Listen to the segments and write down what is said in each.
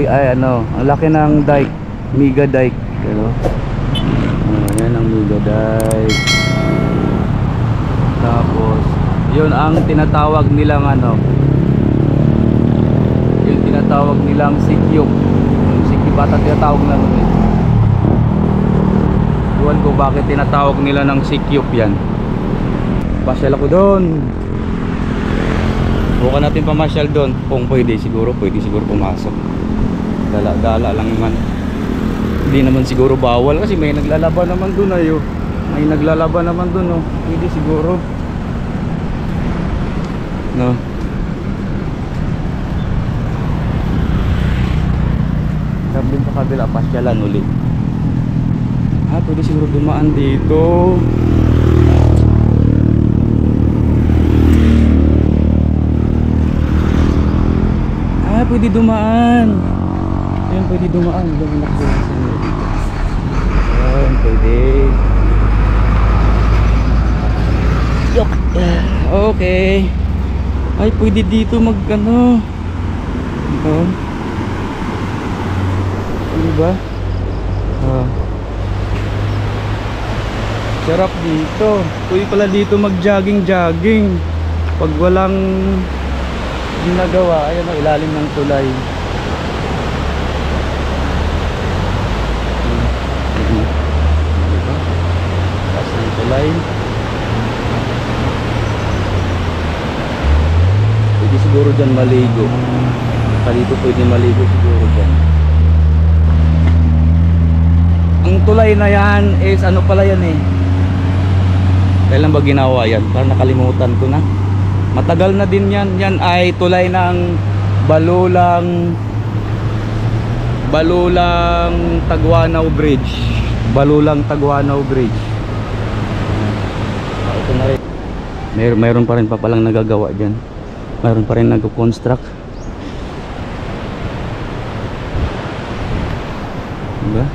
ay ano, ang laki ng dike, mega dike, ano. Yan ang mega dike. Tapos yun ang tinatawag nilang ano, yung tinatawag nilang sikyop. Yung sikyop ata tinatawag na nun eh. Iwan ko bakit tinatawag nila ng sikyop yan. Pasyal ako doon. Bukan natin pamasyal doon. Kung pwede siguro pumasok. Gala-gala lang naman. Hindi naman siguro bawal kasi may naglalaban naman doon ayo. May naglalaban naman doon, no. Hindi siguro. No. Sabi sa kabila pasyalan ulit. Pwede siguro dumaan dito. Pwede dumaan. Ayun, pwede dumaan. Ayun, pwede. Okay. Ay, pwede dito mag ano. Ito. Ano ba? Sarap dito. Pwede pala dito mag jogging pag walang ginagawa. Ayan o, ilalim ng tulay. Taas ng tulay. Pwede siguro dyan maligo. Dito pwede maligo siguro dyan. Ang tulay na yan is ano pala yan eh. Kailan ba ginawa yan? Parang nakalimutan ko na. Matagal na din yan. Yan ay tulay ng Balulang Tagwanaw Bridge. Balulang Tagwanaw Bridge. Ito na rin. Mayroon pa rin pa palang nagagawa dyan. Mayroon pa rin nag-construct. Diba?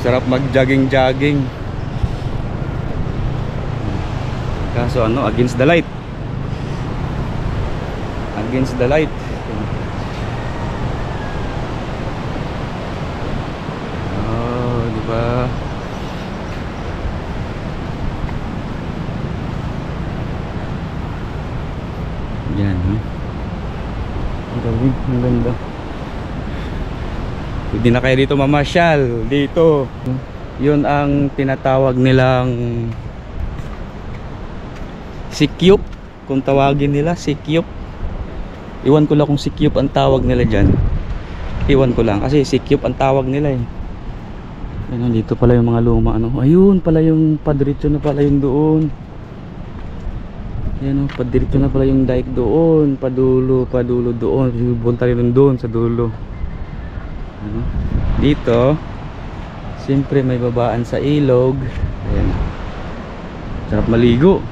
Sarap mag-jogging. Kaso ano, against the light. Against the light. Oh, di ba? Yan, ha? Ang galing, ang ganda. Pwede na kayo dito mamasyal. Dito. Yun ang tinatawag nilang sikyop. Kung tawagin nila, sikyop. Iwan ko lang kung sikyop ang tawag nila dyan. Iwan ko lang kasi sikyop ang tawag nila eh. Ayun, dito pala yung mga luma ano. Ayun pala yung padiretso na pala yung doon. Ayun, padiretso na pala yung dike doon. Padulo doon. Punta rin doon sa dulo. Ano? Dito siyempre may babaan sa ilog. Ayan. Sarap maligo.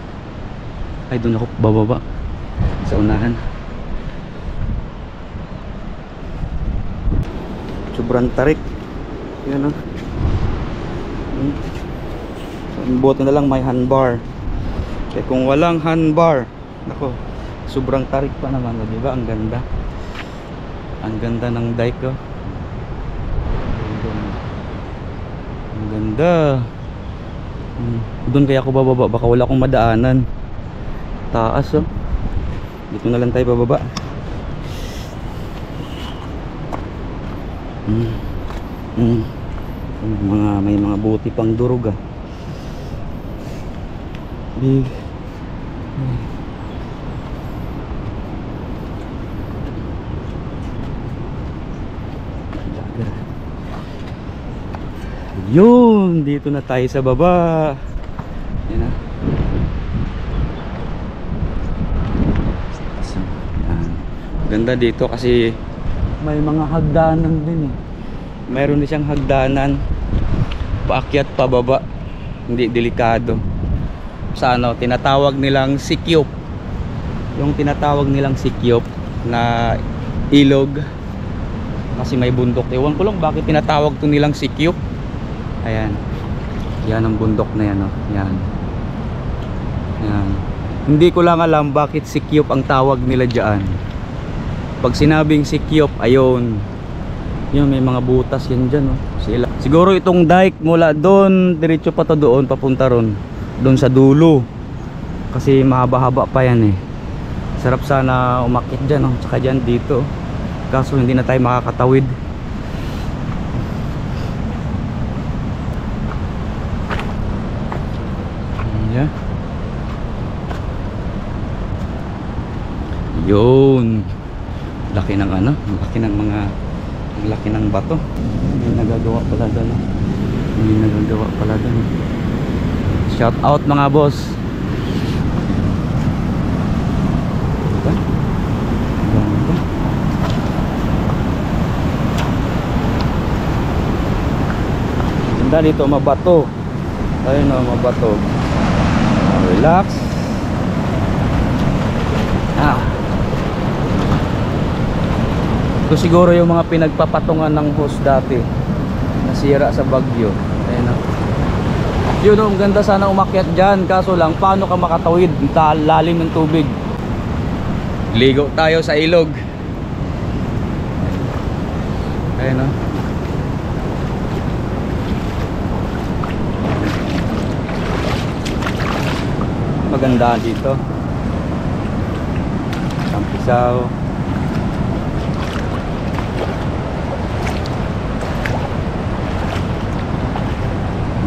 Ay, doon ako bababa sa unahan. Sobrang tarik. Yan o. So, buti na lang may handbar. Kaya kung walang handbar, nako, sobrang tarik pa naman, diba? Ang ganda. Ang ganda ng dike oh. Ang ganda. Doon kaya ako bababa, baka wala akong madaanan. Taas oh. Dito na lang tayo bababa. May mga buti pang durog ah. Big. Yun, dito na tayo sa baba. Yan ah. Ganda dito kasi may mga hagdanan din eh. Meron din siyang hagdanan paakyat pababa. Hindi delikado. Sa ano, tinatawag nilang sikyop. Yung tinatawag nilang sikyop na ilog kasi may bundok. Ewan ko lang bakit tinatawag to nilang sikyop. Ayan. Yan ang bundok na yan oh. Yan. Yan. Hindi ko lang alam bakit sikyop ang tawag nila diyan. Pag sinabing sikyop, ayun, Yun, may mga butas yan dyan, oh. Sila. Siguro itong dike mula doon, diretso pa to doon, papunta ron. Doon sa dulo. Kasi mahaba-haba pa yan eh. Sarap sana umakyat dyan, oh. Tsaka dyan dito. Kaso hindi na tayo makakatawid. Yeah. Yun. Laki ng ano, laki ng mga, laki ng bato. Hindi nagagawa pala doon. Hindi nagagawa pala doon. Shout out mga boss. Diba? Ganda. Ganda dito, mabato. Ayun o, mabato. Relax. Ito siguro yung mga pinagpapatungan ng hose dati, nasira sa bagyo. Ayun o. Yun o, ang ganda sana umakyat dyan. Kaso lang, paano ka makatawid? Lalim ng tubig. Ligo tayo sa ilog. Ayun o. Maganda dito. Tampisaw.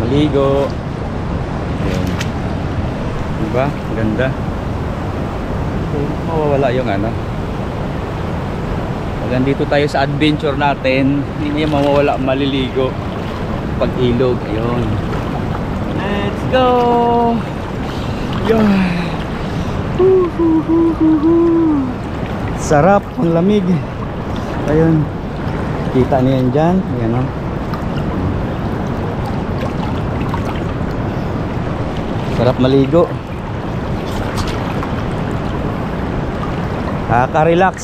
Maligo. Ayan. Diba? Ganda. Mawawala yung ano. Pag nandito tayo sa adventure natin, hindi niya mawawala maliligo pag ilog. Ayun. Let's go! Yun. Sarap, ang lamig. Ayun. Kita niyan dyan. Ayan o. Sarap maligo. Nakaka-relax.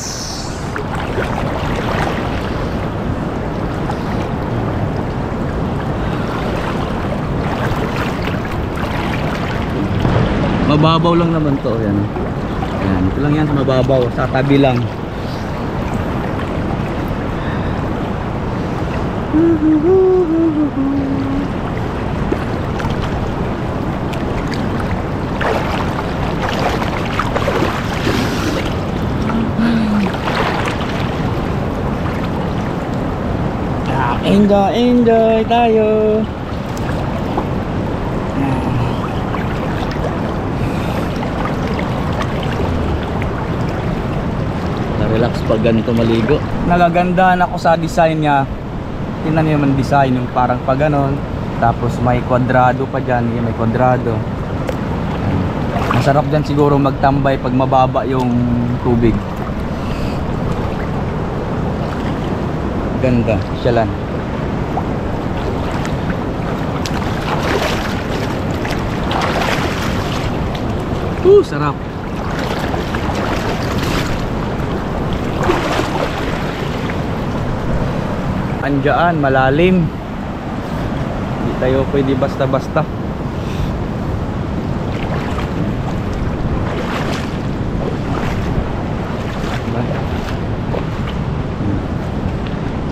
Mababaw lang naman to. Ayan. Ayan. Ito lang yan sa mababaw. Sa tabi lang. Enjoy tayo. Na-relax pag ganito maligo. Nagagandahan ako sa design niya. Tingnan niyo man design yung parang pag ganon. Tapos may kwadrado pa dyan. May kwadrado. Masarap dyan siguro magtambay pag mababa yung tubig. Ganda, syalan. Sarap. Andiyan, malalim. Hindi tayo pwede basta-basta.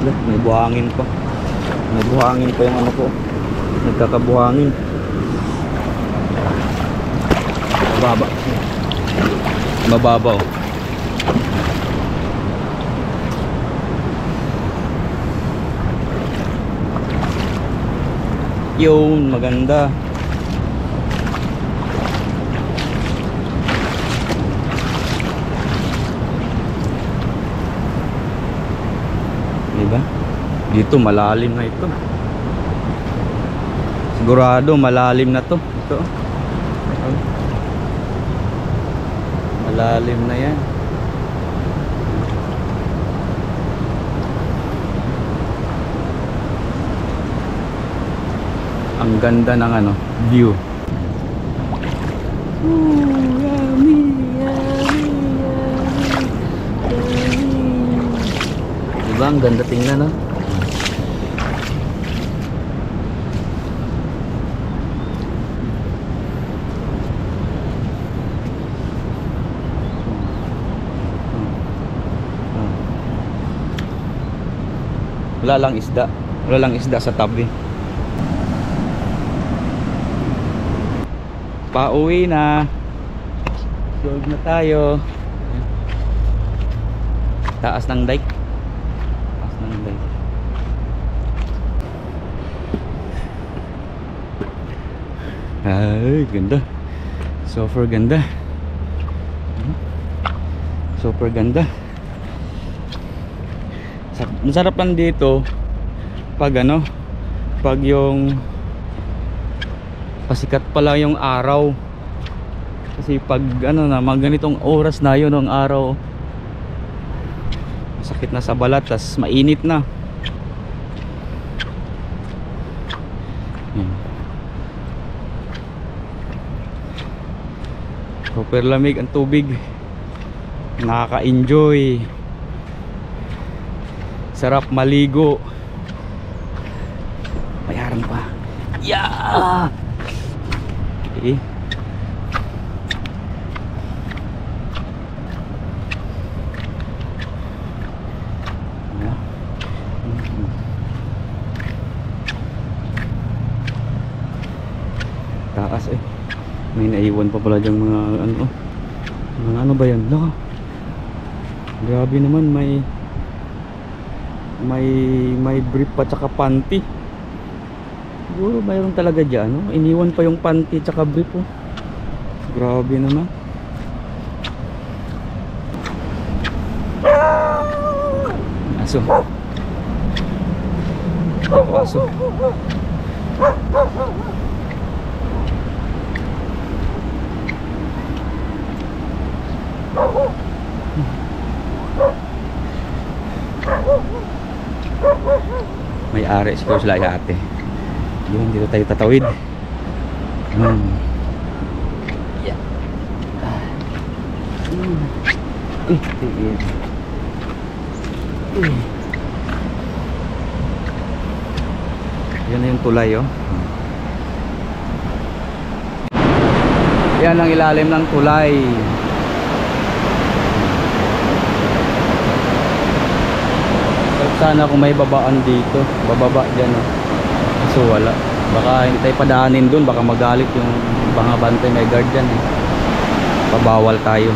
May buhangin pa. May buhangin pa yung ano ko. Nagkakabuhangin. Mababa. Mababaw. Yun, maganda. Diba? Dito malalim na ito. Sigurado malalim na to. Ito. Malalim na yan. Ang ganda ng ano, view. Yummy, yummy, yummy. Diba ang ganda tingnan, no? Wala lang isda sa tabi. Pauwi na. Solve na tayo. Taas ng dike. Ay, ganda. Super ganda. Masarap lang dito pag pag yung pasikat pala yung araw. Kasi pag mga ganitong oras na yun ng araw, masakit na sa balat, tas mainit na. Super lamig ang tubig. Nakaka-enjoy. Sarap maligo. Bayaran pa. Yeah! Okay. Taas eh. May naiwan pa pala diyang mga ano ba yan? Laka. Grabe naman, may brief pa tsaka panty. Siguro mayroon talaga dyan, iniwan pa yung panty tsaka brief, oh. Grabe naman. Aso. Aso. May ari siguro sila ay ate. Yun, dito tayo tatawid. Yeah. Yan na yung tulay, oh. Yan ang ilalim ng tulay. Sana kung may babaan dito, bababa dyan, oh. So wala, baka hindi tayo padaanin dun, baka magalit yung mga bantay, may guard dyan, eh. Pabawal tayo.